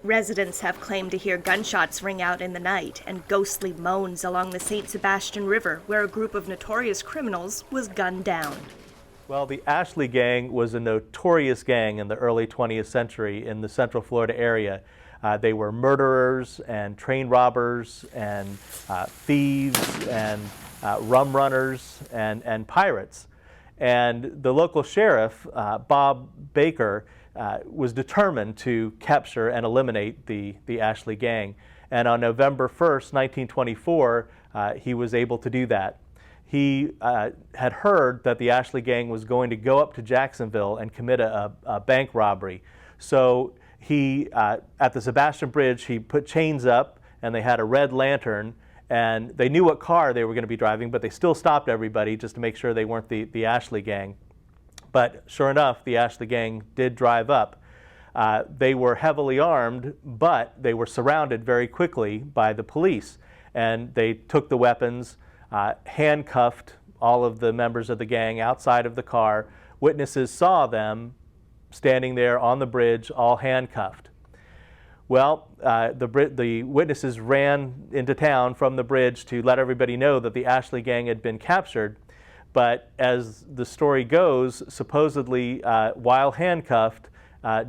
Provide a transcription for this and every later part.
Residents have claimed to hear gunshots ring out in the night and ghostly moans along the St. Sebastian River, where a group of notorious criminals was gunned down. Well, the Ashley Gang was a notorious gang in the early 20th century in the Central Florida area. They were murderers and train robbers and thieves and rum runners and pirates. And the local sheriff, Bob Baker, was determined to capture and eliminate the Ashley Gang. And on November 1st, 1924, he was able to do that. He had heard that the Ashley Gang was going to go up to Jacksonville and commit a bank robbery. So he, at the Sebastian Bridge, he put chains up and they had a red lantern, and they knew what car they were going to be driving, but they still stopped everybody just to make sure they weren't the Ashley Gang. But sure enough, the Ashley Gang did drive up. They were heavily armed, but they were surrounded very quickly by the police, and they took the weapons, handcuffed all of the members of the gang outside of the car. Witnesses saw them standing there on the bridge, all handcuffed. Well, the witnesses ran into town from the bridge to let everybody know that the Ashley Gang had been captured. But as the story goes, supposedly while handcuffed,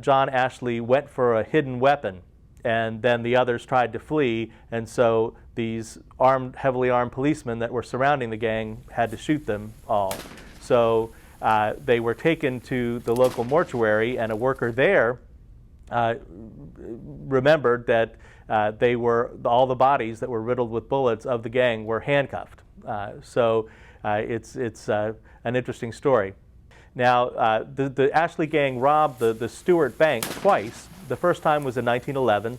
John Ashley went for a hidden weapon, and then the others tried to flee, and so these heavily armed policemen that were surrounding the gang had to shoot them all. So they were taken to the local mortuary, and a worker there remembered that all the bodies that were riddled with bullets of the gang were handcuffed. It's an interesting story. Now, the Ashley Gang robbed the Stewart Bank twice. The first time was in 1911,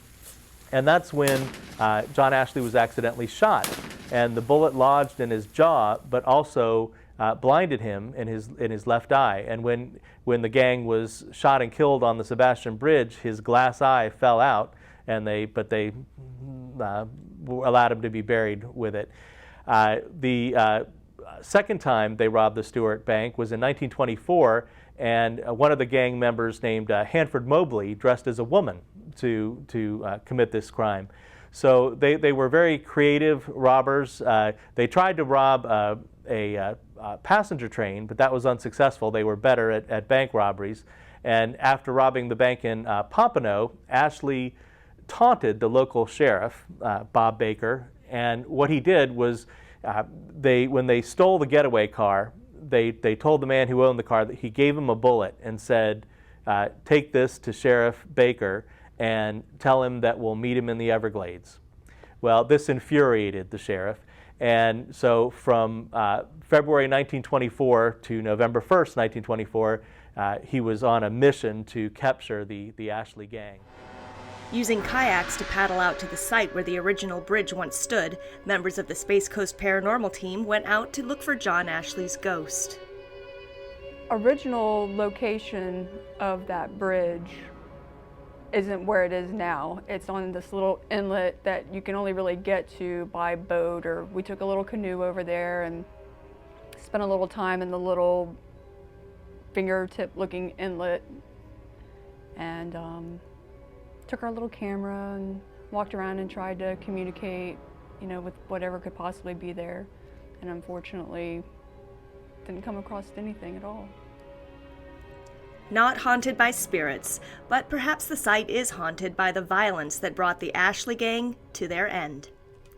and that's when John Ashley was accidentally shot, and the bullet lodged in his jaw, but also blinded him in his left eye. And when the gang was shot and killed on the Sebastian Bridge, his glass eye fell out, and they allowed him to be buried with it. The second time they robbed the Stewart Bank was in 1924, and one of the gang members named Hanford Mobley dressed as a woman to commit this crime. So they were very creative robbers. They tried to rob a passenger train, but that was unsuccessful. They were better at bank robberies. And after robbing the bank in Pompano, Ashley taunted the local sheriff, Bob Baker, and what he did was when they stole the getaway car, they told the man who owned the car that he gave him a bullet and said, take this to Sheriff Baker and tell him that we'll meet him in the Everglades. Well, this infuriated the sheriff, and so from February 1924 to November 1st, 1924, he was on a mission to capture the Ashley Gang. Using kayaks to paddle out to the site where the original bridge once stood, members of the Space Coast Paranormal team went out to look for John Ashley's ghost. Original location of that bridge isn't where it is now. It's on this little inlet that you can only really get to by boat, or we took a little canoe over there and spent a little time in the little fingertip looking inlet, and took our little camera and walked around and tried to communicate, with whatever could possibly be there, and unfortunately didn't come across anything at all. Not haunted by spirits, but perhaps the site is haunted by the violence that brought the Ashley Gang to their end.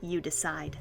You decide.